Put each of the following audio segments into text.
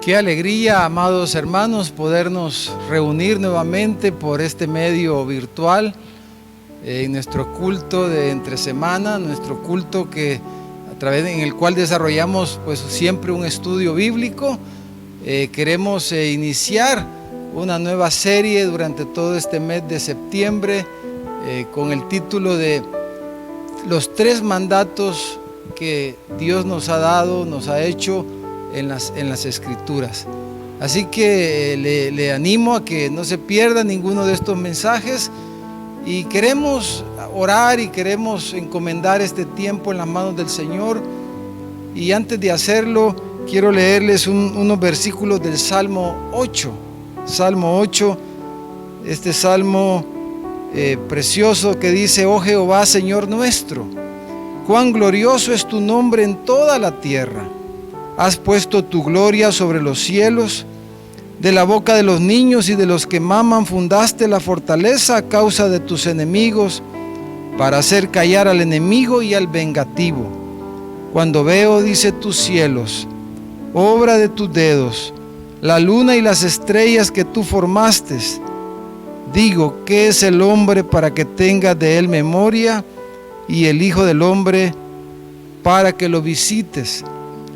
Qué alegría, amados hermanos, podernos reunir nuevamente por este medio virtual en nuestro culto de entre semana, nuestro culto en el cual desarrollamos pues siempre un estudio bíblico. Queremos iniciar una nueva serie durante todo este mes de septiembre con el título de los 3 mandatos que Dios nos ha dado, nos ha hecho en las Escrituras. Así que le animo a que no se pierda ninguno de estos mensajes, y queremos orar y queremos encomendar este tiempo en las manos del Señor. Y antes de hacerlo, quiero leerles unos versículos del Salmo 8. Salmo 8, este salmo precioso que dice: Oh Jehová, Señor nuestro, cuán glorioso es tu nombre en toda la tierra. Has puesto tu gloria sobre los cielos. De la boca de los niños y de los que maman fundaste la fortaleza a causa de tus enemigos, para hacer callar al enemigo y al vengativo. Cuando veo, dice, tus cielos, obra de tus dedos, la luna y las estrellas que tú formaste, digo, ¿qué es el hombre para que tengas de él memoria, y el hijo del hombre para que lo visites?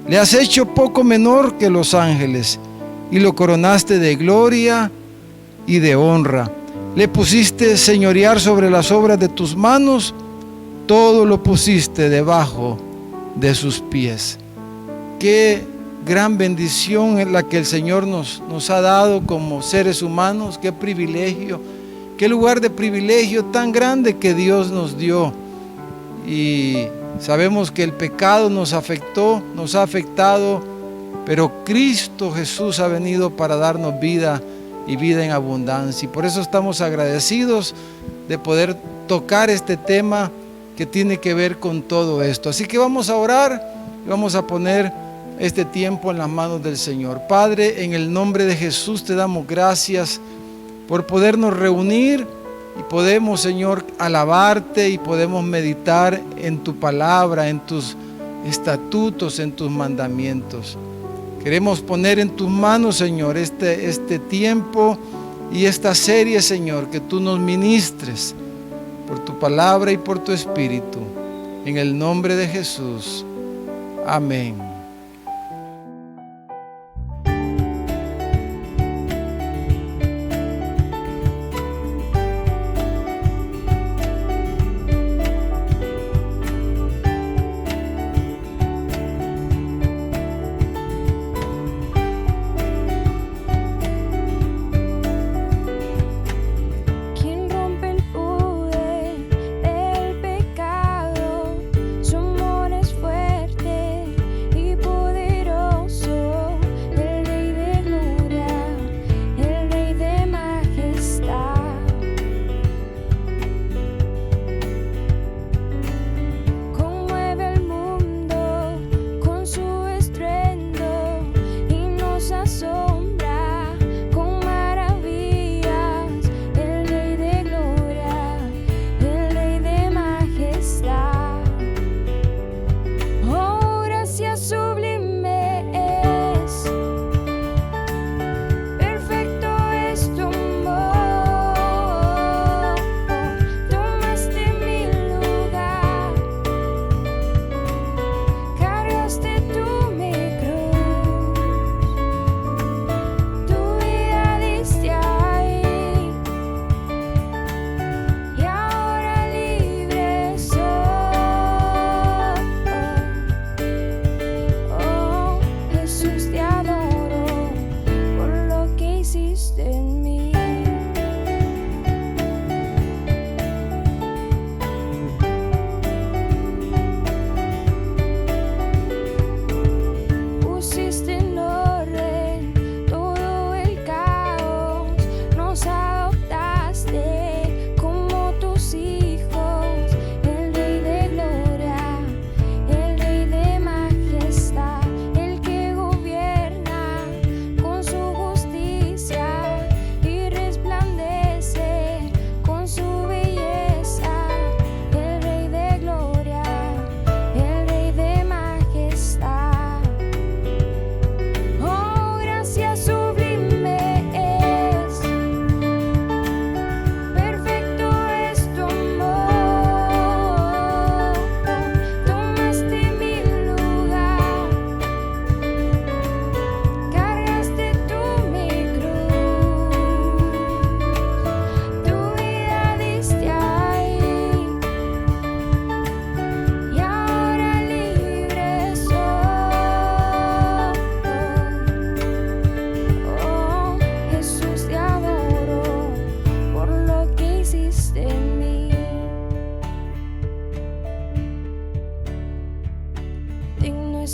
Le has hecho poco menor que los ángeles, y lo coronaste de gloria y de honra. Le pusiste señorear sobre las obras de tus manos, todo lo pusiste debajo de sus pies. Qué gran bendición es la que el Señor nos ha dado como seres humanos. Qué privilegio, qué lugar de privilegio tan grande que Dios nos dio. Y sabemos que el pecado nos afectó, nos ha afectado, pero Cristo Jesús ha venido para darnos vida y vida en abundancia. Y por eso estamos agradecidos de poder tocar este tema que tiene que ver con todo esto. Así que vamos a orar y vamos a poner este tiempo en las manos del Señor. Padre, en el nombre de Jesús te damos gracias por podernos reunir y podemos, Señor, alabarte y podemos meditar en tu palabra, en tus estatutos, en tus mandamientos. Queremos poner en tus manos, Señor, este tiempo y esta serie, Señor, que tú nos ministres por tu palabra y por tu espíritu. En el nombre de Jesús. Amén. Su amor es fuerte y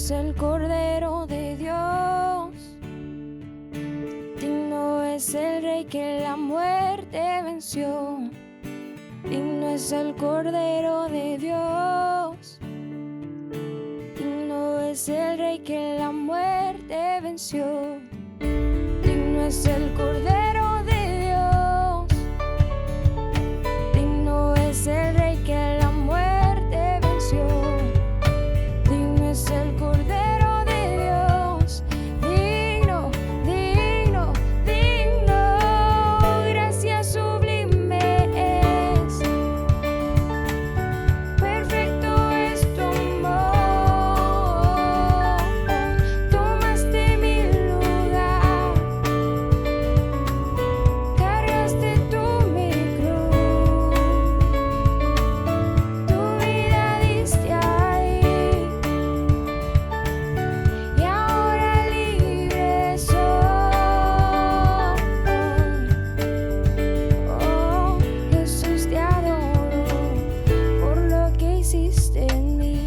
es el Cordero de Dios. Digno es el Rey que la muerte venció. Digno es el Cordero de Dios. Digno es el Rey que la muerte venció. Digno es el Cordero de Dios. Digno es el Rey que la muerte venció. Digno es el Cordero de Dios. Digno, digno, digno. Gracia sublime es. Perfecto es tu amor. Tomaste mi lugar. Cargaste tú mi cruz. Tu vida diste ahí. Y ahora libre soy. Oh, Jesús, te adoro por lo que hiciste en mí.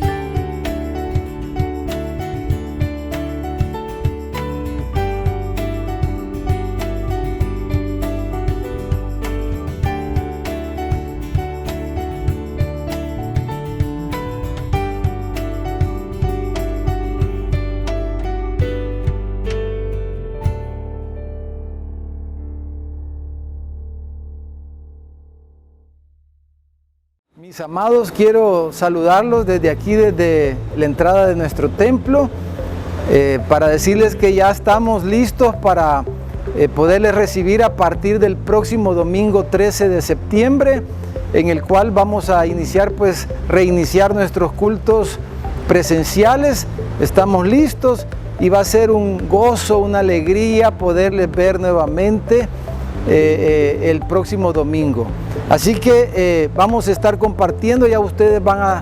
Mis amados, quiero saludarlos desde aquí, desde la entrada de nuestro templo, para decirles que ya estamos listos para poderles recibir a partir del próximo domingo 13 de septiembre, en el cual vamos a reiniciar nuestros cultos presenciales. Estamos listos y va a ser un gozo, una alegría poderles ver nuevamente el próximo domingo. Así que vamos a estar compartiendo, ya ustedes van a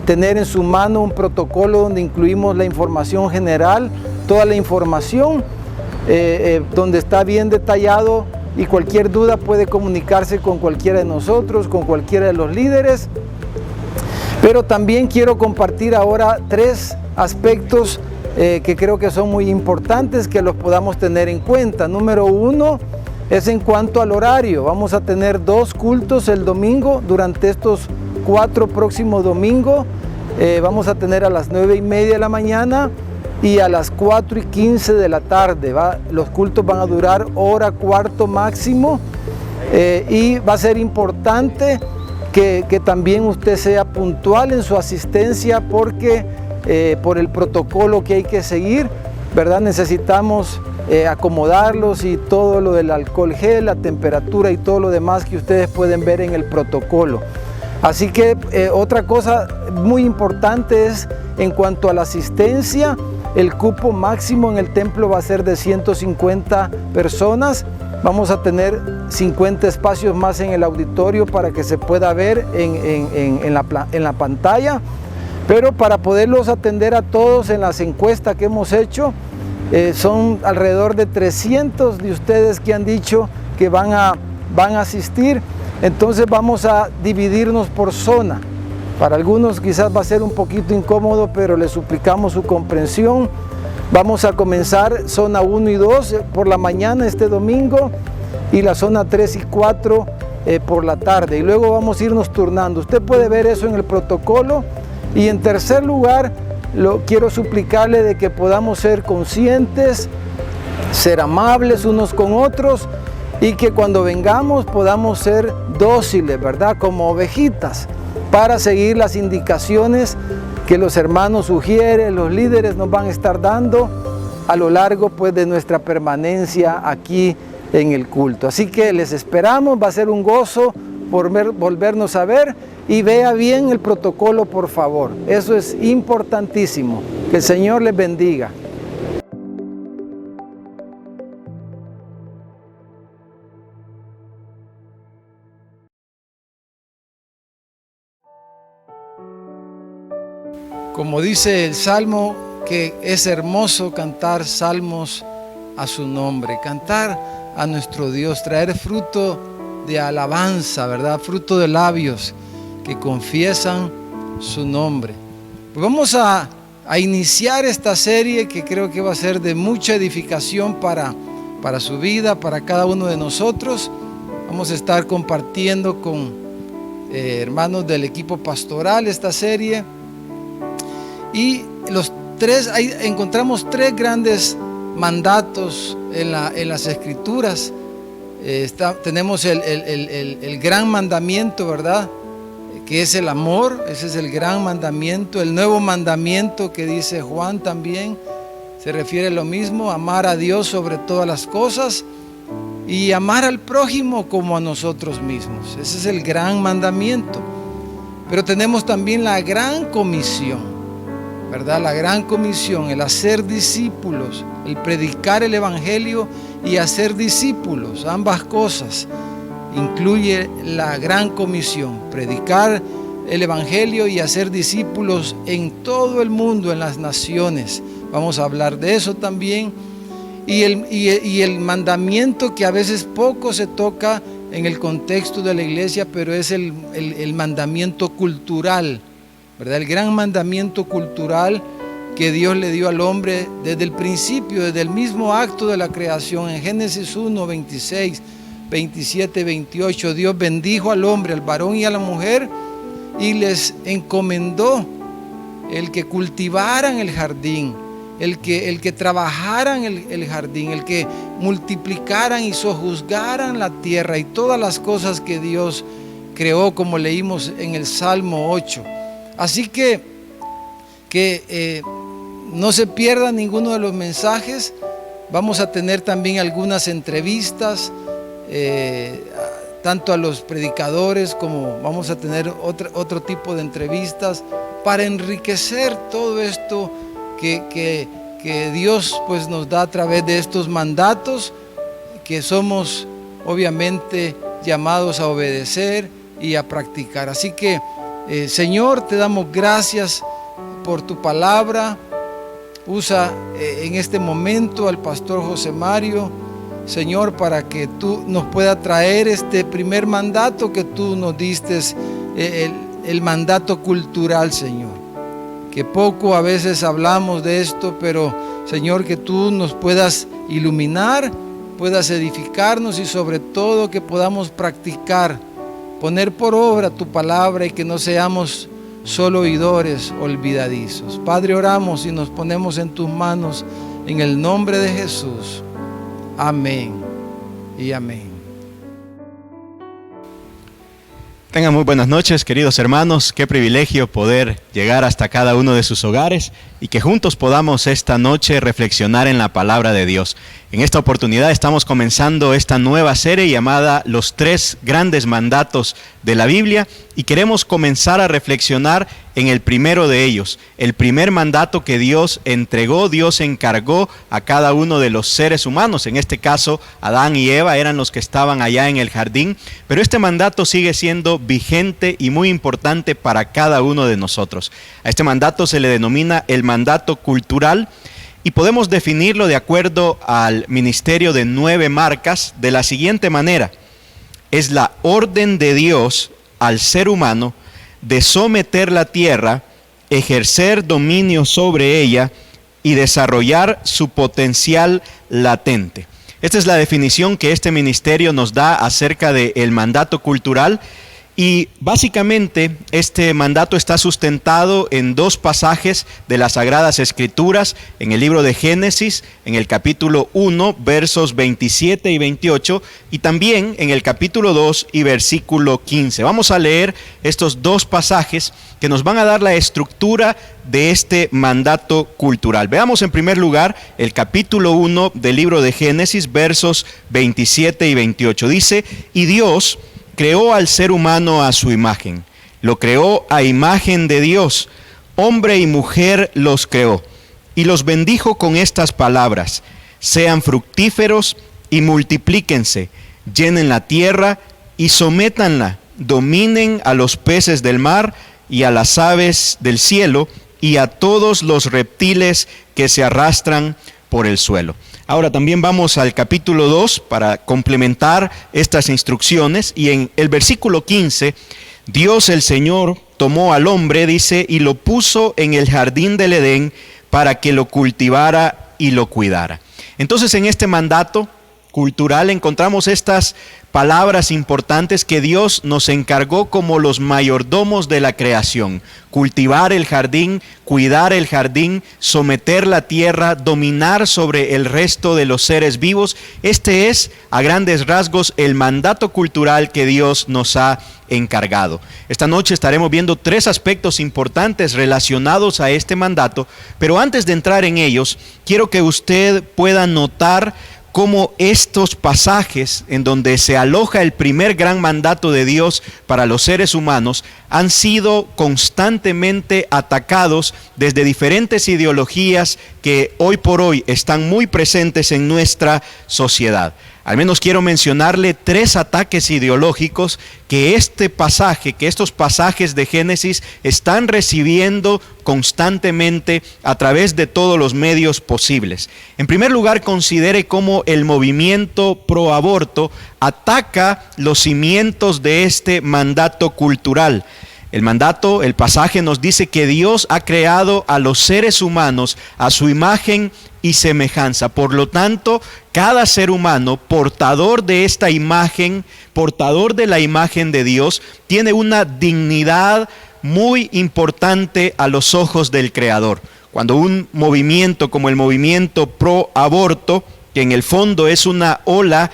tener en su mano un protocolo donde incluimos la información general, toda la información, donde está bien detallado, y cualquier duda puede comunicarse con cualquiera de nosotros, con cualquiera de los líderes. Pero también quiero compartir ahora 3 aspectos que creo que son muy importantes, que los podamos tener en cuenta. Número 1 es en cuanto al horario. Vamos a tener 2 cultos el domingo. Durante estos 4 próximos domingos vamos a tener a las 9:30 de la mañana y a las 4:15 de la tarde. Los cultos van a durar 1:15 máximo, y va a ser importante que también usted sea puntual en su asistencia, porque por el protocolo que hay que seguir, ¿verdad? Necesitamos acomodarlos, y todo lo del alcohol gel, la temperatura y todo lo demás que ustedes pueden ver en el protocolo. Así que otra cosa muy importante es en cuanto a la asistencia. El cupo máximo en el templo va a ser de 150 personas. Vamos a tener 50 espacios más en el auditorio para que se pueda ver en la pantalla. Pero para poderlos atender a todos, en las encuestas que hemos hecho, son alrededor de 300 de ustedes que han dicho que van a asistir. Entonces vamos a dividirnos por zona. Para algunos quizás va a ser un poquito incómodo, pero les suplicamos su comprensión. Vamos a comenzar zona 1 y 2 por la mañana este domingo, y la zona 3 y 4 por la tarde, y luego vamos a irnos turnando. Usted puede ver eso en el protocolo. Y en tercer lugar, quiero suplicarle de que podamos ser conscientes, ser amables unos con otros, y que cuando vengamos podamos ser dóciles, ¿verdad? Como ovejitas, para seguir las indicaciones que los hermanos sugieren, los líderes nos van a estar dando a lo largo de nuestra permanencia aquí en el culto. Así que les esperamos, va a ser un gozo volvernos a ver, y vea bien el protocolo, por favor. Eso es importantísimo. Que el Señor les bendiga. Como dice el Salmo, que es hermoso cantar salmos a su nombre, cantar a nuestro Dios, traer fruto de alabanza, ¿verdad? Fruto de labios que confiesan su nombre. Pues vamos a a iniciar esta serie que creo que va a ser de mucha edificación para su vida, para cada uno de nosotros. Vamos a estar compartiendo con hermanos del equipo pastoral esta serie. Y encontramos tres grandes mandatos en las Escrituras. Tenemos el gran mandamiento, ¿verdad?, que es el amor. Ese es el gran mandamiento. El nuevo mandamiento que dice Juan también se refiere a lo mismo: amar a Dios sobre todas las cosas y amar al prójimo como a nosotros mismos. Ese es el gran mandamiento. Pero tenemos también la gran comisión, ¿verdad? La gran comisión, el hacer discípulos, el predicar el evangelio y hacer discípulos. Ambas cosas incluye la gran comisión: predicar el evangelio y hacer discípulos en todo el mundo, en las naciones. Vamos a hablar de eso también. Y el mandamiento que a veces poco se toca en el contexto de la iglesia, pero es el mandamiento cultural, ¿verdad? El gran mandamiento cultural que Dios le dio al hombre desde el principio, desde el mismo acto de la creación. En Génesis 1, 26, 27, 28, Dios bendijo al hombre, al varón y a la mujer, y les encomendó el que cultivaran el jardín, el que trabajaran el jardín, el que multiplicaran y sojuzgaran la tierra y todas las cosas que Dios creó, como leímos en el Salmo 8. Así que no se pierda ninguno de los mensajes. Vamos a tener también algunas entrevistas, tanto a los predicadores como vamos a tener otro tipo de entrevistas para enriquecer todo esto que Dios pues nos da a través de estos mandatos que somos obviamente llamados a obedecer y a practicar. Así que Señor, te damos gracias por tu palabra. Usa en este momento al pastor José Mario, Señor, para que tú nos puedas traer este primer mandato que tú nos diste, el mandato cultural, Señor. Que poco a veces hablamos de esto, pero Señor, que tú nos puedas iluminar, puedas edificarnos y sobre todo que podamos practicar, poner por obra tu palabra y que no seamos solo oidores olvidadizos. Padre, oramos y nos ponemos en tus manos en el nombre de Jesús. Amén y amén. Tengan muy buenas noches, queridos hermanos. Qué privilegio poder llegar hasta cada uno de sus hogares y que juntos podamos esta noche reflexionar en la palabra de Dios. En esta oportunidad estamos comenzando esta nueva serie llamada Los tres grandes mandatos de la Biblia y queremos comenzar a reflexionar en el primero de ellos, el primer mandato que Dios entregó, Dios encargó a cada uno de los seres humanos. En este caso, Adán y Eva eran los que estaban allá en el jardín, pero este mandato sigue siendo vigente y muy importante para cada uno de nosotros. A este mandato se le denomina el mandato cultural y podemos definirlo de acuerdo al ministerio de 9 marcas de la siguiente manera: es la orden de Dios al ser humano de someter la tierra, ejercer dominio sobre ella y desarrollar su potencial latente. Esta es la definición que este ministerio nos da acerca del mandato cultural. Y básicamente este mandato está sustentado en 2 pasajes de las Sagradas Escrituras, en el libro de Génesis, en el capítulo 1, versos 27 y 28, y también en el capítulo 2 y versículo 15. Vamos a leer estos 2 pasajes que nos van a dar la estructura de este mandato cultural. Veamos en primer lugar el capítulo 1 del libro de Génesis, versos 27 y 28. Dice: y Dios creó al ser humano a su imagen, lo creó a imagen de Dios, hombre y mujer los creó, y los bendijo con estas palabras: sean fructíferos y multiplíquense, llenen la tierra y sométanla, dominen a los peces del mar y a las aves del cielo y a todos los reptiles que se arrastran por el suelo. Ahora también vamos al capítulo 2 para complementar estas instrucciones, y en el versículo 15, Dios el Señor tomó al hombre, dice, y lo puso en el jardín del Edén para que lo cultivara y lo cuidara. Entonces, en este mandato cultural encontramos estas palabras importantes que Dios nos encargó como los mayordomos de la creación: cultivar el jardín, cuidar el jardín, someter la tierra, dominar sobre el resto de los seres vivos. Este es, a grandes rasgos, el mandato cultural que Dios nos ha encargado. Esta noche estaremos viendo 3 aspectos importantes relacionados a este mandato, pero antes de entrar en ellos, quiero que usted pueda notar cómo estos pasajes en donde se aloja el primer gran mandato de Dios para los seres humanos han sido constantemente atacados desde diferentes ideologías que hoy por hoy están muy presentes en nuestra sociedad. Al menos quiero mencionarle 3 ataques ideológicos que estos pasajes de Génesis están recibiendo constantemente a través de todos los medios posibles. En primer lugar, considere cómo el movimiento pro aborto ataca los cimientos de este mandato cultural. El pasaje nos dice que Dios ha creado a los seres humanos a su imagen y semejanza. Por lo tanto, cada ser humano, portador de esta imagen, portador de la imagen de Dios, tiene una dignidad muy importante a los ojos del Creador. Cuando un movimiento como el movimiento pro aborto, que en el fondo es una ola,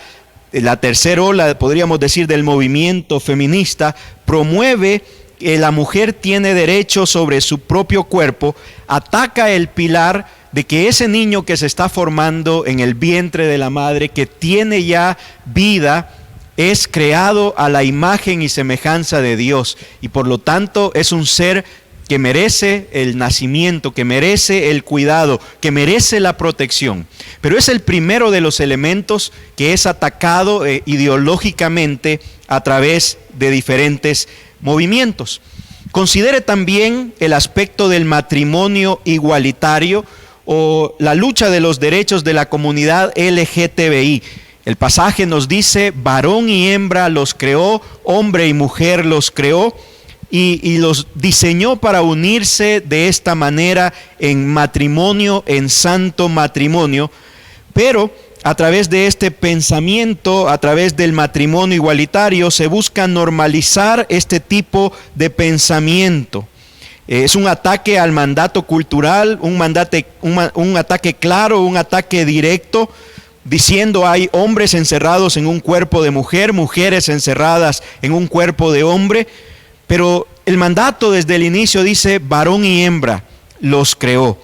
la tercera ola, podríamos decir, del movimiento feminista, promueve que la mujer tiene derecho sobre su propio cuerpo, ataca el pilar de que ese niño que se está formando en el vientre de la madre, que tiene ya vida, es creado a la imagen y semejanza de Dios, y por lo tanto es un ser que merece el nacimiento, que merece el cuidado, que merece la protección. Pero es el primero de los elementos que es atacado ideológicamente a través de diferentes movimientos. Considere también el aspecto del matrimonio igualitario o la lucha de los derechos de la comunidad LGTBI. El pasaje nos dice: varón y hembra los creó, hombre y mujer los creó, y los diseñó para unirse de esta manera en matrimonio, en santo matrimonio. Pero a través de este pensamiento, a través del matrimonio igualitario, se busca normalizar este tipo de pensamiento. Es un ataque al mandato cultural, un ataque claro, un ataque directo, diciendo: hay hombres encerrados en un cuerpo de mujer, mujeres encerradas en un cuerpo de hombre. Pero el mandato desde el inicio dice: varón y hembra los creó.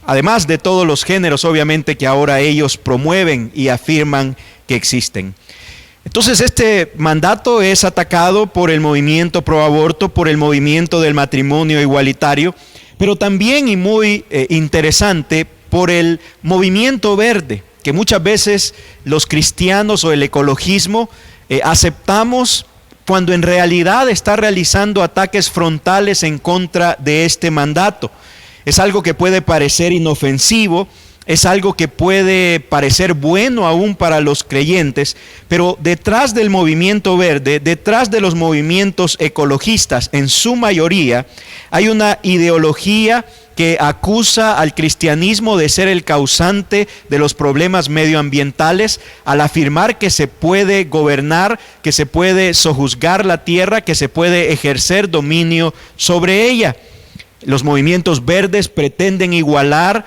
Además de todos los géneros, obviamente, que ahora ellos promueven y afirman que existen. Entonces, este mandato es atacado por el movimiento pro aborto, por el movimiento del matrimonio igualitario, pero también, y muy interesante, por el movimiento verde, que muchas veces los cristianos o el ecologismo aceptamos cuando en realidad está realizando ataques frontales en contra de este mandato. Es algo que puede parecer inofensivo, es algo que puede parecer bueno aún para los creyentes, pero detrás del movimiento verde, detrás de los movimientos ecologistas, en su mayoría, hay una ideología que acusa al cristianismo de ser el causante de los problemas medioambientales, al afirmar que se puede gobernar, que se puede sojuzgar la tierra, que se puede ejercer dominio sobre ella. Los movimientos verdes pretenden igualar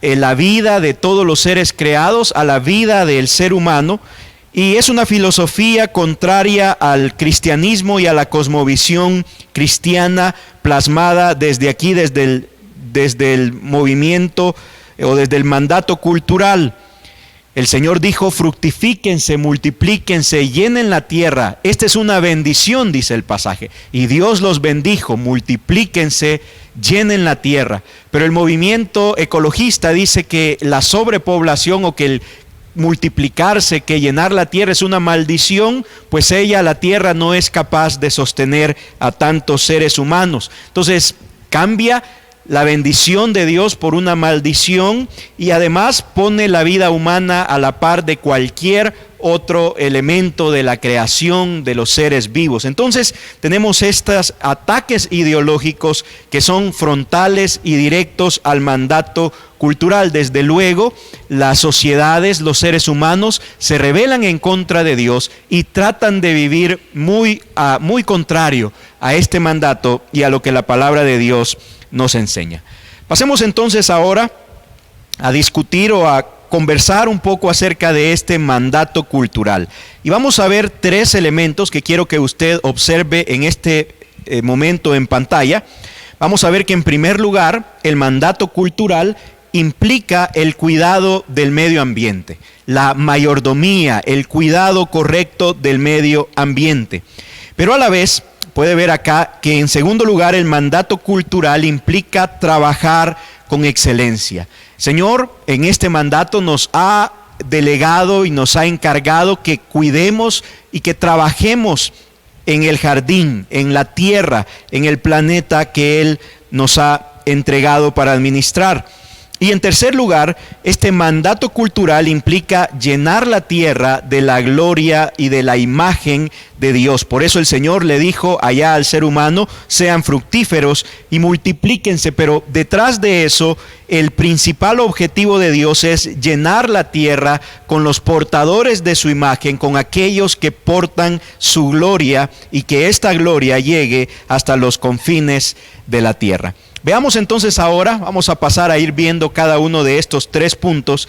la vida de todos los seres creados a la vida del ser humano, y es una filosofía contraria al cristianismo y a la cosmovisión cristiana plasmada desde aquí, desde el movimiento o desde el mandato cultural. El Señor dijo: fructifíquense, multiplíquense, llenen la tierra. Esta es una bendición, dice el pasaje. Y Dios los bendijo: multiplíquense, llenen la tierra. Pero el movimiento ecologista dice que la sobrepoblación, o que el multiplicarse, que llenar la tierra, es una maldición, pues la tierra no es capaz de sostener a tantos seres humanos. Entonces cambia la bendición de Dios por una maldición, y además pone la vida humana a la par de cualquier otro elemento de la creación de los seres vivos. Entonces tenemos estos ataques ideológicos que son frontales y directos al mandato cultural. Desde luego, las sociedades, los seres humanos se rebelan en contra de Dios y tratan de vivir muy contrario a este mandato y a lo que la palabra de Dios nos enseña. Pasemos entonces ahora a discutir o a conversar un poco acerca de este mandato cultural. Y vamos a ver 3 elementos que quiero que usted observe en este momento en pantalla. Vamos a ver que en primer lugar, el mandato cultural implica el cuidado del medio ambiente, la mayordomía, el cuidado correcto del medio ambiente. Pero a la vez, puede ver acá que en segundo lugar, el mandato cultural implica trabajar con excelencia. Señor, en este mandato nos ha delegado y nos ha encargado que cuidemos y que trabajemos en el jardín, en la tierra, en el planeta que Él nos ha entregado para administrar. Y en tercer lugar, este mandato cultural implica llenar la tierra de la gloria y de la imagen de Dios. Por eso el Señor le dijo allá al ser humano, sean fructíferos y multiplíquense. Pero detrás de eso, el principal objetivo de Dios es llenar la tierra con los portadores de su imagen, con aquellos que portan su gloria y que esta gloria llegue hasta los confines de la tierra. Veamos entonces ahora, vamos a pasar a ir viendo cada uno de estos 3 puntos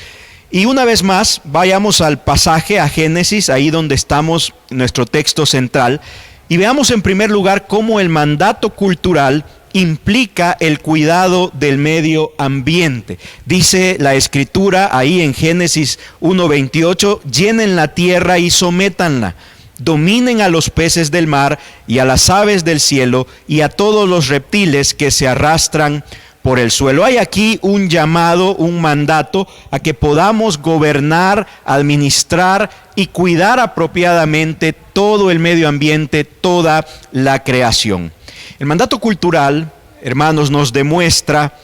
y una vez más vayamos al pasaje, a Génesis, ahí donde estamos, nuestro texto central, y veamos en primer lugar cómo el mandato cultural implica el cuidado del medio ambiente. Dice la Escritura ahí en Génesis 1:28, llenen la tierra y sométanla. Dominen a los peces del mar y a las aves del cielo y a todos los reptiles que se arrastran por el suelo. Hay aquí un llamado, un mandato a que podamos gobernar, administrar y cuidar apropiadamente todo el medio ambiente, toda la creación. El mandato cultural, hermanos, nos demuestra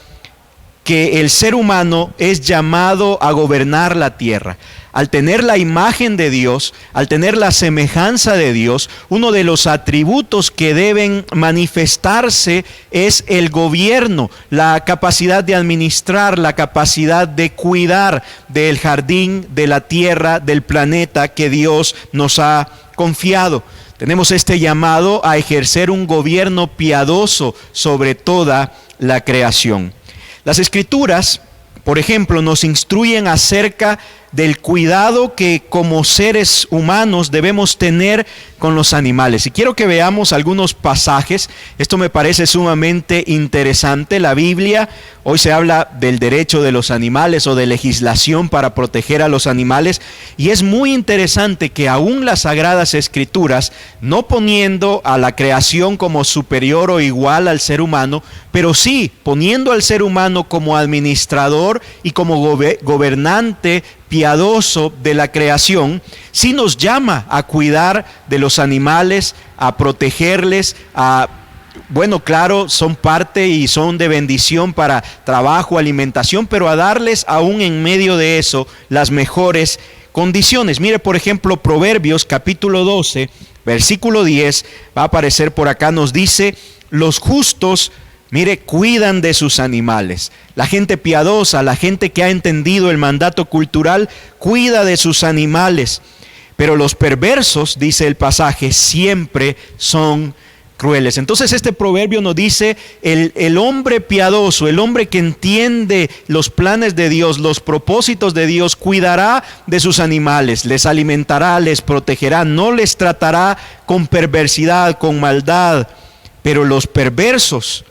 que el ser humano es llamado a gobernar la tierra. Al tener la imagen de Dios, al tener la semejanza de Dios, uno de los atributos que deben manifestarse es el gobierno, la capacidad de administrar, la capacidad de cuidar del jardín, de la tierra, del planeta que Dios nos ha confiado. Tenemos este llamado a ejercer un gobierno piadoso sobre toda la creación. Las Escrituras, por ejemplo, nos instruyen acerca del cuidado que como seres humanos debemos tener con los animales. Y quiero que veamos algunos pasajes. Esto me parece sumamente interesante. La Biblia, hoy se habla del derecho de los animales o de legislación para proteger a los animales. Y es muy interesante que aún las Sagradas Escrituras, no poniendo a la creación como superior o igual al ser humano, pero sí poniendo al ser humano como administrador y como gobernante piadoso de la creación, sí nos llama a cuidar de los animales, a protegerles, claro, son parte y son de bendición para trabajo, alimentación, pero a darles aún en medio de eso las mejores condiciones. Mire, por ejemplo, Proverbios capítulo 12, versículo 10, va a aparecer por acá, nos dice, los justos, mire, cuidan de sus animales. La gente piadosa, la gente que ha entendido el mandato cultural, cuida de sus animales. Pero los perversos, dice el pasaje, siempre son crueles. Entonces este proverbio nos dice, el hombre piadoso, el hombre que entiende los planes de Dios, los propósitos de Dios, cuidará de sus animales, les alimentará, les protegerá, no les tratará con perversidad, con maldad. Pero los perversos,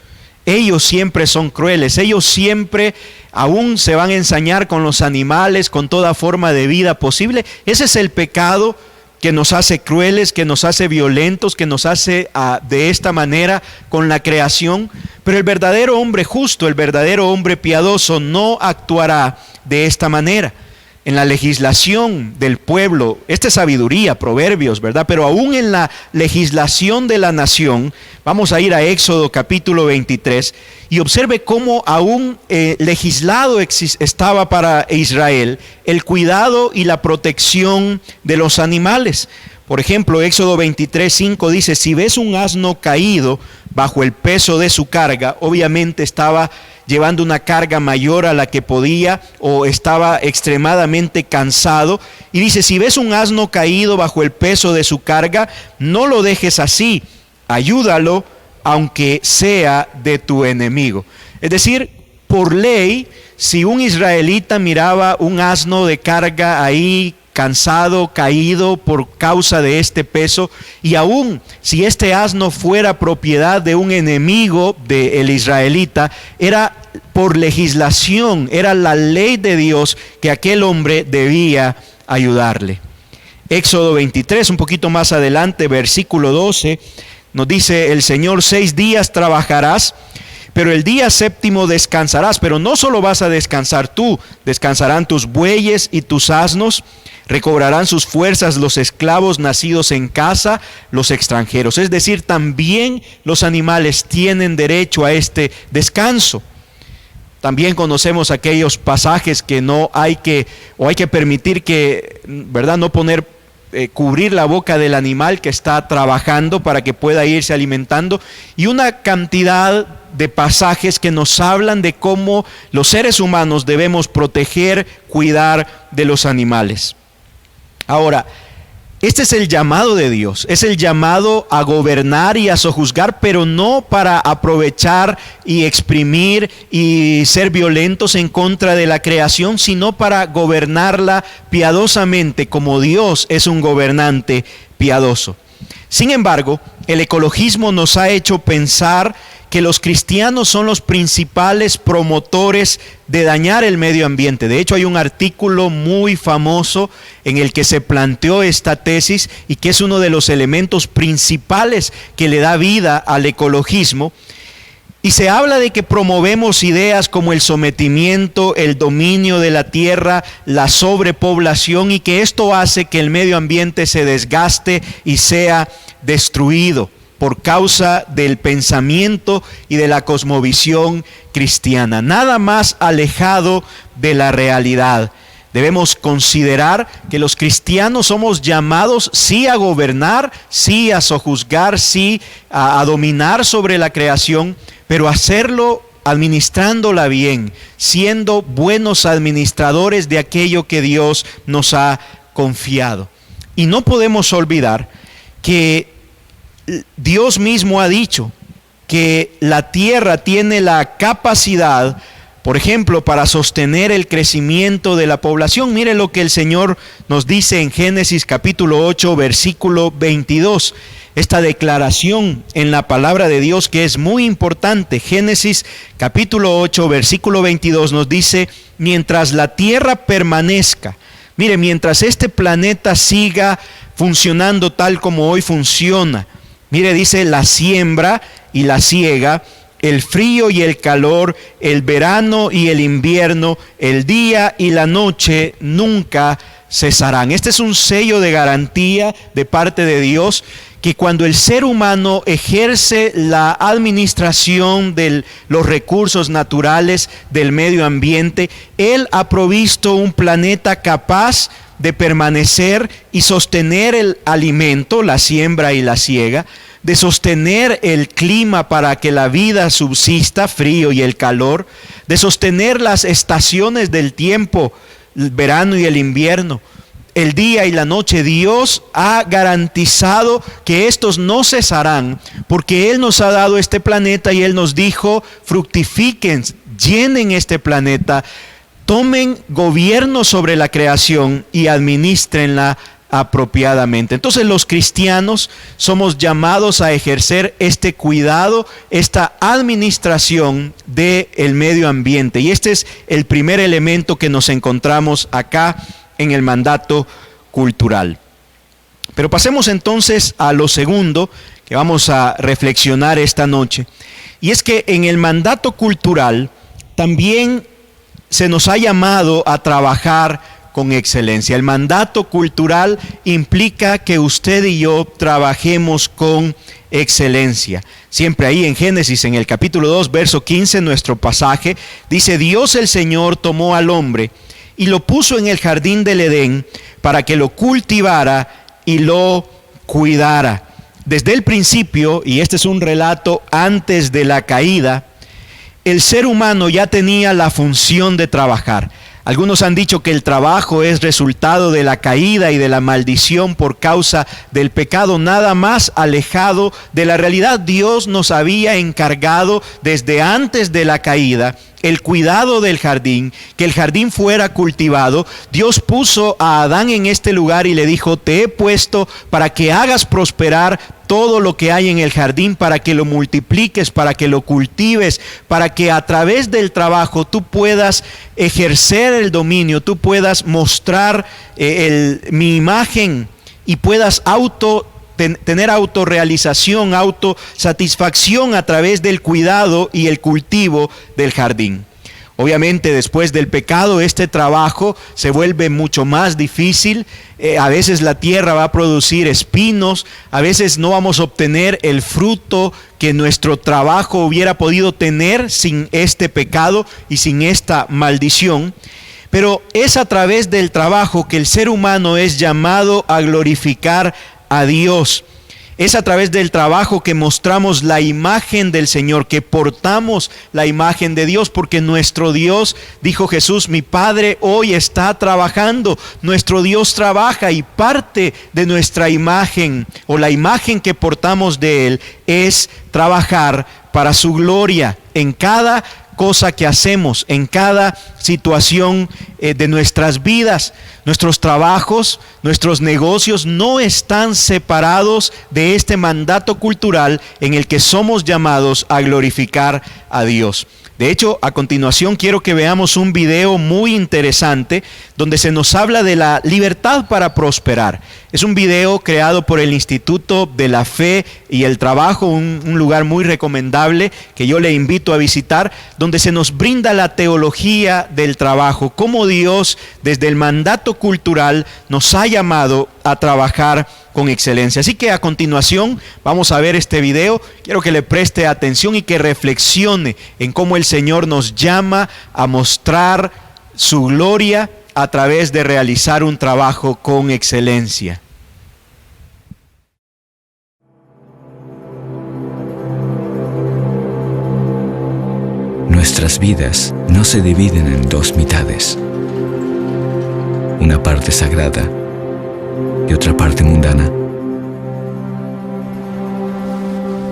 ellos siempre son crueles, ellos siempre aún se van a ensañar con los animales, con toda forma de vida posible. Ese es el pecado que nos hace crueles, que nos hace violentos, que nos hace de esta manera con la creación. Pero el verdadero hombre justo, el verdadero hombre piadoso no actuará de esta manera. en la legislación del pueblo. Esta es sabiduría, Proverbios, ¿verdad? Pero aún en la legislación de la nación, vamos a ir a Éxodo capítulo 23 y observe cómo aún legislado estaba para Israel el cuidado y la protección de los animales. Por ejemplo, Éxodo 23:5 dice: si ves un asno caído bajo el peso de su carga, obviamente estaba llevando una carga mayor a la que podía o estaba extremadamente cansado. Y dice: si ves un asno caído bajo el peso de su carga, no lo dejes así, ayúdalo aunque sea de tu enemigo. Es decir, por ley, si un israelita miraba un asno de carga ahí cansado, caído por causa de este peso, y aún si este asno fuera propiedad de un enemigo del israelita, era por legislación, era la ley de Dios que aquel hombre debía ayudarle. Éxodo 23, un poquito más adelante, versículo 12, nos dice el Señor: 6 días trabajarás, pero el día séptimo descansarás. Pero no solo vas a descansar tú, descansarán tus bueyes y tus asnos, recobrarán sus fuerzas los esclavos nacidos en casa, los extranjeros. Es decir, también los animales tienen derecho a este descanso. También conocemos aquellos pasajes que no hay que, o hay que permitir que, ¿verdad?, no cubrir la boca del animal que está trabajando para que pueda irse alimentando, y una cantidad de pasajes que nos hablan de cómo los seres humanos debemos proteger, cuidar de los animales. Ahora, este es el llamado de Dios, es el llamado a gobernar y a sojuzgar, pero no para aprovechar y exprimir y ser violentos en contra de la creación, sino para gobernarla piadosamente, como Dios es un gobernante piadoso. Sin embargo, el ecologismo nos ha hecho pensar que los cristianos son los principales promotores de dañar el medio ambiente. De hecho, hay un artículo muy famoso en el que se planteó esta tesis y que es uno de los elementos principales que le da vida al ecologismo. Y se habla de que promovemos ideas como el sometimiento, el dominio de la tierra, la sobrepoblación, y que esto hace que el medio ambiente se desgaste y sea destruido por causa del pensamiento y de la cosmovisión cristiana. Nada más alejado de la realidad. Debemos considerar que los cristianos somos llamados sí a gobernar, sí a sojuzgar, sí a dominar sobre la creación, pero hacerlo administrándola bien, siendo buenos administradores de aquello que Dios nos ha confiado. Y no podemos olvidar que Dios mismo ha dicho que la tierra tiene la capacidad, por ejemplo, para sostener el crecimiento de la población. Mire lo que el Señor nos dice en Génesis capítulo 8, versículo 22. Esta declaración en la palabra de Dios que es muy importante. Génesis capítulo 8, versículo 22 nos dice: mientras la tierra permanezca, mire, mientras este planeta siga funcionando tal como hoy funciona, mire, dice: la siembra y la siega, el frío y el calor, el verano y el invierno, el día y la noche nunca cesarán. Este es un sello de garantía de parte de Dios, que cuando el ser humano ejerce la administración de los recursos naturales del medio ambiente, Él ha provisto un planeta capaz de permanecer y sostener el alimento, la siembra y la siega, de sostener el clima para que la vida subsista, frío y el calor, de sostener las estaciones del tiempo, el verano y el invierno, el día y la noche. Dios ha garantizado que estos no cesarán, porque Él nos ha dado este planeta y Él nos dijo: fructifiquen, llenen este planeta, tomen gobierno sobre la creación y administrenla apropiadamente. Entonces los cristianos somos llamados a ejercer este cuidado, esta administración del medio ambiente. Y este es el primer elemento que nos encontramos acá en el mandato cultural. Pero pasemos entonces a lo segundo que vamos a reflexionar esta noche. Y es que en el mandato cultural también se nos ha llamado a trabajar con excelencia. El mandato cultural implica que usted y yo trabajemos con excelencia. Siempre ahí en Génesis, en el capítulo 2, verso 15, nuestro pasaje, dice: Dios el Señor tomó al hombre y lo puso en el jardín del Edén para que lo cultivara y lo cuidara. Desde el principio, y este es un relato antes de la caída, el ser humano ya tenía la función de trabajar. Algunos han dicho que el trabajo es resultado de la caída y de la maldición por causa del pecado, nada más alejado de la realidad. Dios nos había encargado desde antes de la caída el cuidado del jardín, que el jardín fuera cultivado. Dios puso a Adán en este lugar y le dijo: te he puesto para que hagas prosperar todo lo que hay en el jardín, para que lo multipliques, para que lo cultives, para que a través del trabajo tú puedas ejercer el dominio, tú puedas mostrar mi imagen y puedas tener autorrealización, autosatisfacción a través del cuidado y el cultivo del jardín. Obviamente, después del pecado, este trabajo se vuelve mucho más difícil. A veces la tierra va a producir espinos, a veces no vamos a obtener el fruto que nuestro trabajo hubiera podido tener sin este pecado y sin esta maldición. Pero es a través del trabajo que el ser humano es llamado a glorificar a Dios. Es a través del trabajo que mostramos la imagen del Señor, que portamos la imagen de Dios, porque nuestro Dios, dijo Jesús, mi Padre hoy está trabajando. Nuestro Dios trabaja y parte de nuestra imagen o la imagen que portamos de Él es trabajar para su gloria en cada cosa que hacemos, en cada situación de nuestras vidas. Nuestros trabajos, nuestros negocios no están separados de este mandato cultural en el que somos llamados a glorificar a Dios. De hecho, a continuación quiero que veamos un video muy interesante donde se nos habla de la libertad para prosperar. Es un video creado por el Instituto de la Fe y el Trabajo, un lugar muy recomendable que yo le invito a visitar, donde se nos brinda la teología del trabajo, cómo Dios desde el mandato cultural nos ha llamado a trabajar con excelencia. Así que a continuación vamos a ver este video. Quiero que le preste atención y que reflexione en cómo el Señor nos llama a mostrar su gloria a través de realizar un trabajo con excelencia. Nuestras vidas no se dividen en dos mitades, una parte sagrada y otra parte mundana.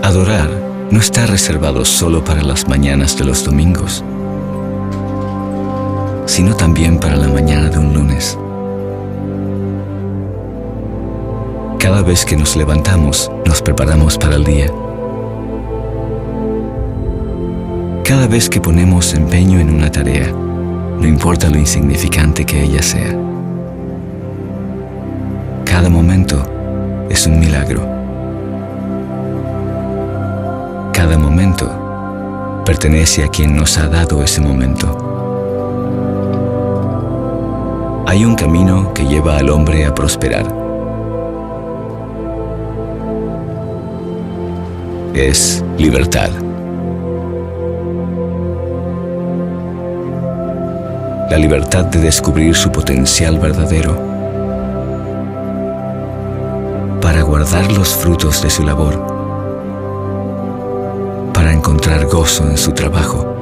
Adorar no está reservado solo para las mañanas de los domingos, sino también para la mañana de un lunes. Cada vez que nos levantamos, nos preparamos para el día. Cada vez que ponemos empeño en una tarea, no importa lo insignificante que ella sea. Cada momento es un milagro. Cada momento pertenece a quien nos ha dado ese momento. Hay un camino que lleva al hombre a prosperar. Es libertad. La libertad de descubrir su potencial verdadero, para guardar los frutos de su labor, para encontrar gozo en su trabajo.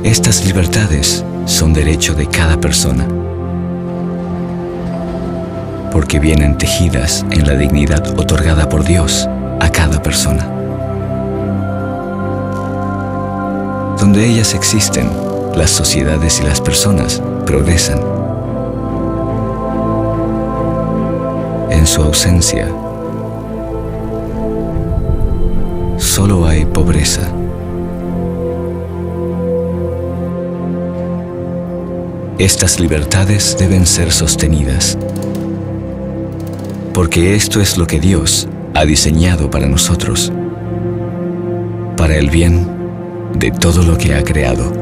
Estas libertades son derecho de cada persona, porque vienen tejidas en la dignidad otorgada por Dios a cada persona. Donde ellas existen, las sociedades y las personas progresan. En su ausencia, solo hay pobreza. Estas libertades deben ser sostenidas, porque esto es lo que Dios ha diseñado para nosotros. para el bien de todo lo que ha creado.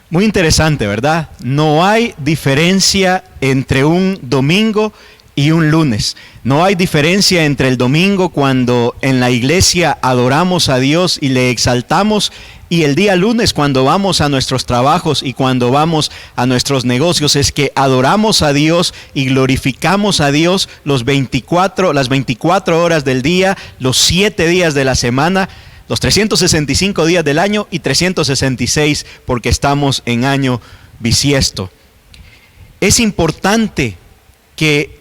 Muy interesante, ¿verdad? No hay diferencia entre un domingo y un lunes. No hay diferencia entre el domingo cuando en la iglesia adoramos a Dios y le exaltamos, y el día lunes cuando vamos a nuestros trabajos y cuando vamos a nuestros negocios. Es que adoramos a Dios y glorificamos a Dios las 24 horas del día, los 7 días de la semana, los 365 días del año y 366 porque estamos en año bisiesto. Es importante que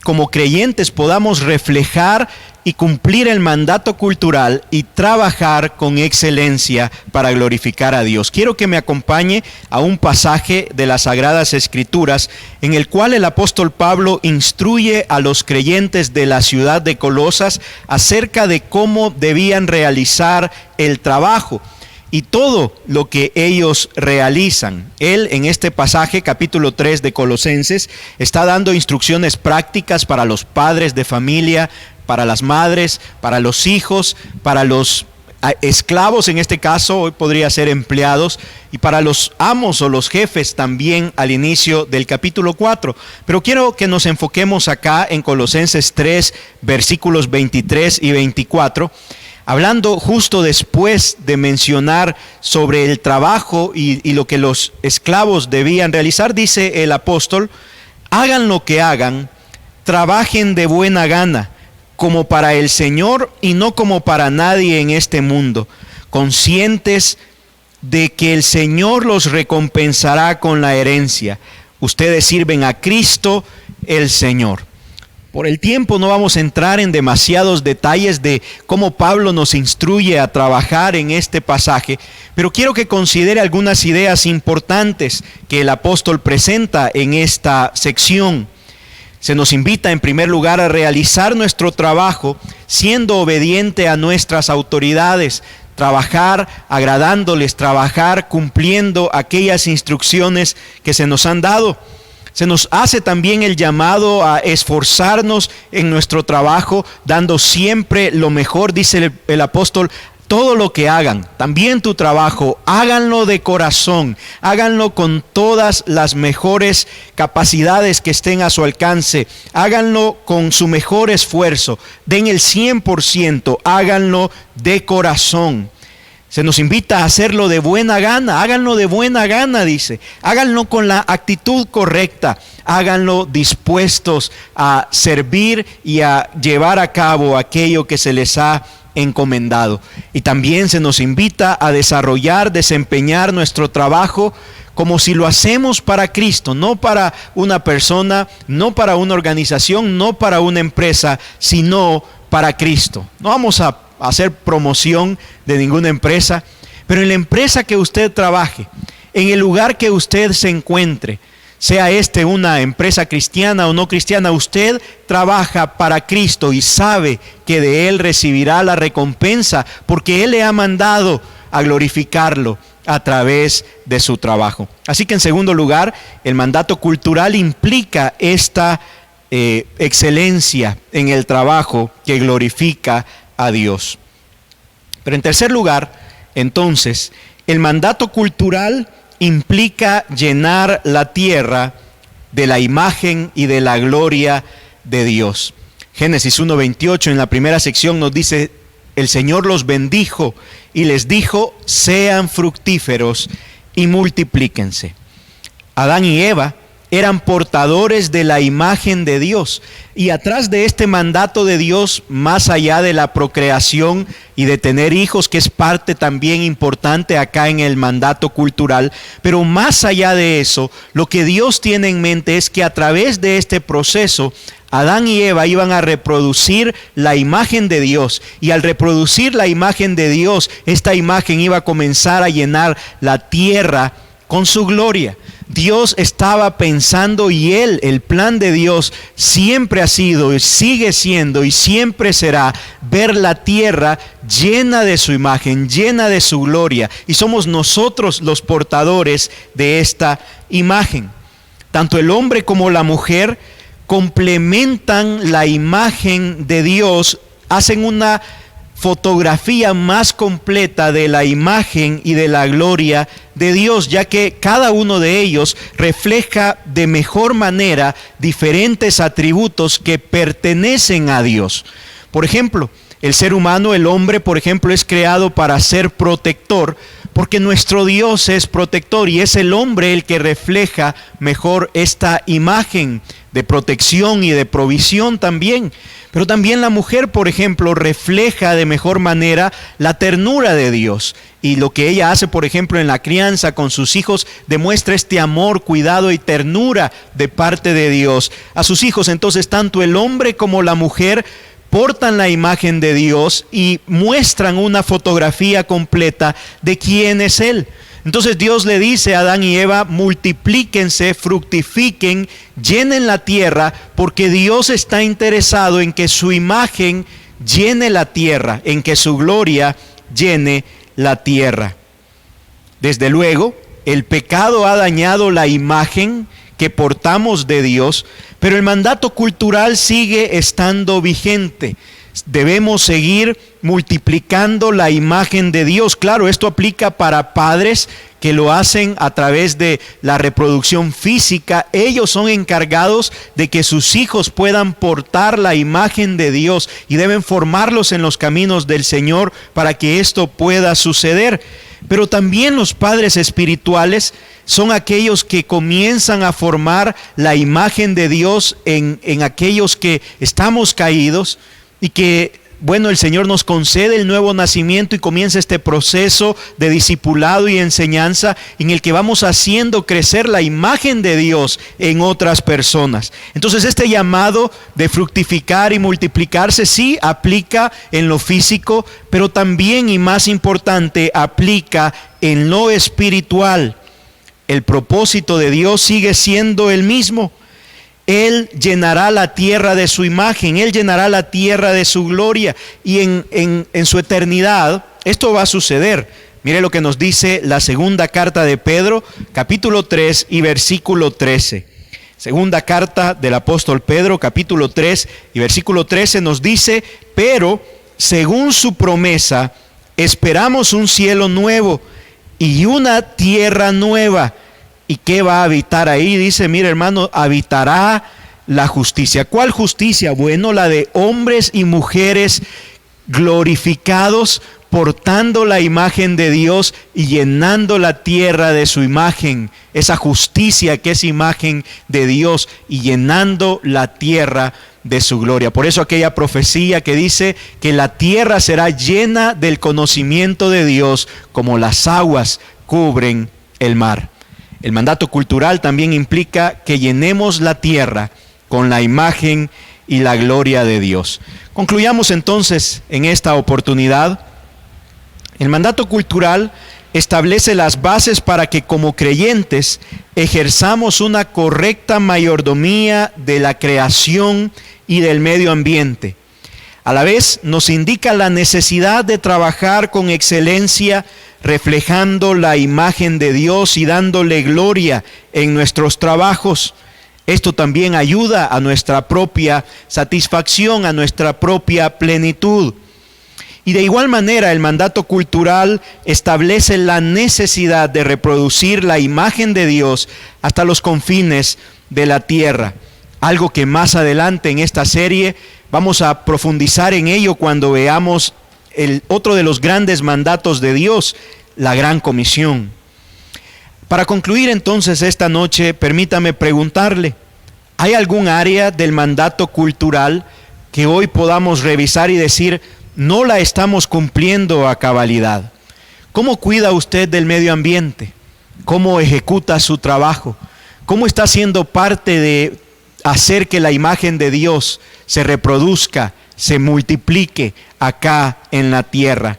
como creyentes podamos reflejar y cumplir el mandato cultural y trabajar con excelencia para glorificar a Dios. Quiero que me acompañe a un pasaje de las Sagradas Escrituras en el cual el apóstol Pablo instruye a los creyentes de la ciudad de Colosas acerca de cómo debían realizar el trabajo y todo lo que ellos realizan. Él en este pasaje, capítulo 3 de Colosenses, está dando instrucciones prácticas para los padres de familia, para las madres, para los hijos, para los esclavos en este caso, hoy podría ser empleados, y para los amos o los jefes también al inicio del capítulo 4. Pero quiero que nos enfoquemos acá en Colosenses 3, versículos 23 y 24, hablando justo después de mencionar sobre el trabajo y lo que los esclavos debían realizar. Dice el apóstol: hagan lo que hagan, trabajen de buena gana, como para el Señor y no como para nadie en este mundo, conscientes de que el Señor los recompensará con la herencia. Ustedes sirven a Cristo el Señor. Por el tiempo no vamos a entrar en demasiados detalles de cómo Pablo nos instruye a trabajar en este pasaje, pero quiero que considere algunas ideas importantes que el apóstol presenta en esta sección. Se nos invita en primer lugar a realizar nuestro trabajo siendo obediente a nuestras autoridades, trabajar agradándoles, trabajar cumpliendo aquellas instrucciones que se nos han dado. Se nos hace también el llamado a esforzarnos en nuestro trabajo, dando siempre lo mejor. Dice el apóstol: todo lo que hagan, también tu trabajo, háganlo de corazón, háganlo con todas las mejores capacidades que estén a su alcance, háganlo con su mejor esfuerzo, den el 100%, háganlo de corazón. Se nos invita a hacerlo de buena gana, háganlo de buena gana, dice. Háganlo con la actitud correcta, háganlo dispuestos a servir y a llevar a cabo aquello que se les ha encomendado. Y también se nos invita a desempeñar nuestro trabajo como si lo hacemos para Cristo, no para una persona, no para una organización, no para una empresa, sino para Cristo. No vamos a hacer promoción de ninguna empresa, pero en la empresa que usted trabaje, en el lugar que usted se encuentre, sea una empresa cristiana o no cristiana, usted trabaja para Cristo y sabe que de Él recibirá la recompensa porque Él le ha mandado a glorificarlo a través de su trabajo. Así que en segundo lugar, el mandato cultural implica esta excelencia en el trabajo que glorifica a Dios. Pero en tercer lugar, entonces, el mandato cultural implica llenar la tierra de la imagen y de la gloria de Dios. Génesis 1:28 en la primera sección nos dice: el Señor los bendijo y les dijo: sean fructíferos y multiplíquense. Adán y Eva eran portadores de la imagen de Dios, y atrás de este mandato de Dios, más allá de la procreación y de tener hijos, que es parte también importante acá en el mandato cultural, pero más allá de eso, lo que Dios tiene en mente es que a través de este proceso, Adán y Eva iban a reproducir la imagen de Dios, y al reproducir la imagen de Dios, esta imagen iba a comenzar a llenar la tierra con su gloria. Dios estaba pensando, y el plan de Dios siempre ha sido y sigue siendo y siempre será ver la tierra llena de su imagen, llena de su gloria, y somos nosotros los portadores de esta imagen. Tanto el hombre como la mujer complementan la imagen de Dios, hacen una fotografía más completa de la imagen y de la gloria de Dios, ya que cada uno de ellos refleja de mejor manera diferentes atributos que pertenecen a Dios. Por ejemplo, el ser humano, el hombre, por ejemplo, es creado para ser protector, porque nuestro Dios es protector y es el hombre el que refleja mejor esta imagen de protección y de provisión también. Pero también la mujer, por ejemplo, refleja de mejor manera la ternura de Dios. Y lo que ella hace, por ejemplo, en la crianza con sus hijos, demuestra este amor, cuidado y ternura de parte de Dios a sus hijos. Entonces, tanto el hombre como la mujer portan la imagen de Dios y muestran una fotografía completa de quién es Él. Entonces Dios le dice a Adán y Eva: multiplíquense, fructifiquen, llenen la tierra, porque Dios está interesado en que su imagen llene la tierra, en que su gloria llene la tierra. Desde luego, el pecado ha dañado la imagen que portamos de Dios, pero el mandato cultural sigue estando vigente. Debemos seguir multiplicando la imagen de Dios. Claro, esto aplica para padres que lo hacen a través de la reproducción física. Ellos son encargados de que sus hijos puedan portar la imagen de Dios y deben formarlos en los caminos del Señor para que esto pueda suceder. Pero también los padres espirituales son aquellos que comienzan a formar la imagen de Dios en aquellos que estamos caídos y que, bueno, el Señor nos concede el nuevo nacimiento y comienza este proceso de discipulado y enseñanza en el que vamos haciendo crecer la imagen de Dios en otras personas. Entonces este llamado de fructificar y multiplicarse sí aplica en lo físico, pero también, y más importante, aplica en lo espiritual. El propósito de Dios sigue siendo el mismo. Él llenará la tierra de su imagen, Él llenará la tierra de su gloria, y en su eternidad esto va a suceder. Mire lo que nos dice la segunda carta de Pedro, capítulo 3 y versículo 13. Segunda carta del apóstol Pedro, capítulo 3 y versículo 13 nos dice: pero según su promesa, esperamos un cielo nuevo y una tierra nueva. ¿Y qué va a habitar ahí? Dice, mire hermano, habitará la justicia. ¿Cuál justicia? Bueno, la de hombres y mujeres glorificados, portando la imagen de Dios y llenando la tierra de su imagen. Esa justicia que es imagen de Dios y llenando la tierra de su gloria. Por eso aquella profecía que dice que la tierra será llena del conocimiento de Dios como las aguas cubren el mar. El mandato cultural también implica que llenemos la tierra con la imagen y la gloria de Dios. Concluyamos entonces en esta oportunidad. El mandato cultural establece las bases para que como creyentes ejerzamos una correcta mayordomía de la creación y del medio ambiente. A la vez nos indica la necesidad de trabajar con excelencia, reflejando la imagen de Dios y dándole gloria en nuestros trabajos. Esto también ayuda a nuestra propia satisfacción, a nuestra propia plenitud. Y de igual manera el mandato cultural establece la necesidad de reproducir la imagen de Dios hasta los confines de la tierra. Algo que más adelante en esta serie vamos a profundizar en ello cuando veamos el otro de los grandes mandatos de Dios, la Gran Comisión. Para concluir entonces esta noche, permítame preguntarle, ¿hay algún área del mandato cultural que hoy podamos revisar y decir, no la estamos cumpliendo a cabalidad? ¿Cómo cuida usted del medio ambiente? ¿Cómo ejecuta su trabajo? ¿Cómo está siendo parte de hacer que la imagen de Dios se reproduzca, se multiplique acá en la tierra?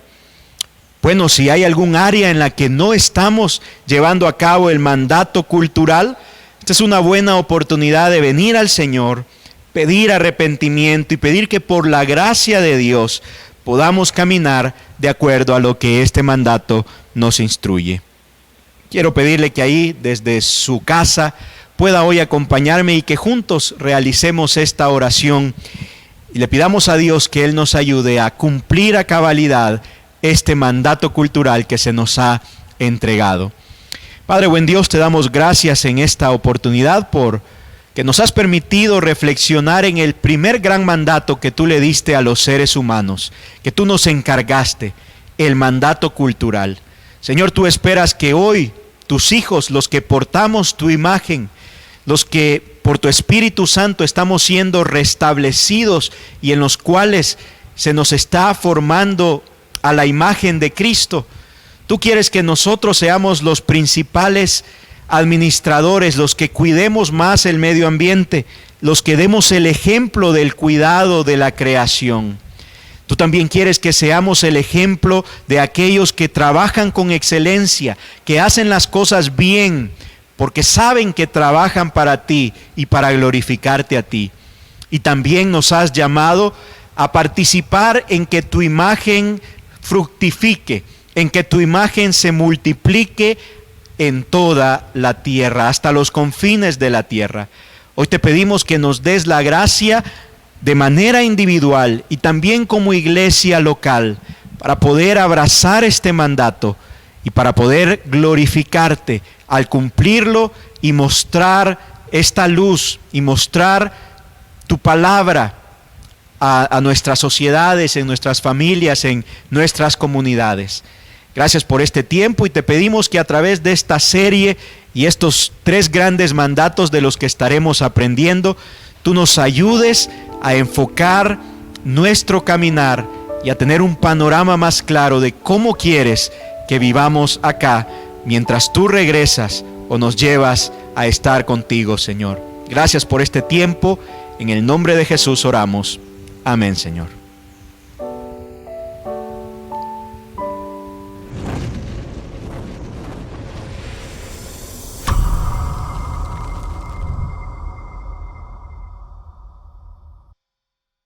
Bueno, si hay algún área en la que no estamos llevando a cabo el mandato cultural, esta es una buena oportunidad de venir al Señor, pedir arrepentimiento y pedir que por la gracia de Dios podamos caminar de acuerdo a lo que este mandato nos instruye. Quiero pedirle que ahí desde su casa pueda hoy acompañarme y que juntos realicemos esta oración y le pidamos a Dios que Él nos ayude a cumplir a cabalidad este mandato cultural que se nos ha entregado. Padre buen Dios, te damos gracias en esta oportunidad por que nos has permitido reflexionar en el primer gran mandato que tú le diste a los seres humanos, que tú nos encargaste, el mandato cultural. Señor, tú esperas que hoy tus hijos, los que portamos tu imagen, los que por tu Espíritu Santo estamos siendo restablecidos y en los cuales se nos está formando a la imagen de Cristo, tú quieres que nosotros seamos los principales administradores, los que cuidemos más el medio ambiente, los que demos el ejemplo del cuidado de la creación. Tú también quieres que seamos el ejemplo de aquellos que trabajan con excelencia, que hacen las cosas bien, porque saben que trabajan para ti y para glorificarte a ti. Y también nos has llamado a participar en que tu imagen fructifique, en que tu imagen se multiplique en toda la tierra, hasta los confines de la tierra. Hoy te pedimos que nos des la gracia de manera individual y también como iglesia local para poder abrazar este mandato y para poder glorificarte al cumplirlo y mostrar esta luz y mostrar tu palabra a nuestras sociedades, en nuestras familias, en nuestras comunidades. Gracias por este tiempo y te pedimos que a través de esta serie y estos 3 grandes mandatos de los que estaremos aprendiendo, tú nos ayudes a enfocar nuestro caminar y a tener un panorama más claro de cómo quieres que vivamos acá mientras tú regresas o nos llevas a estar contigo, Señor. Gracias por este tiempo. En el nombre de Jesús oramos. Amén, Señor.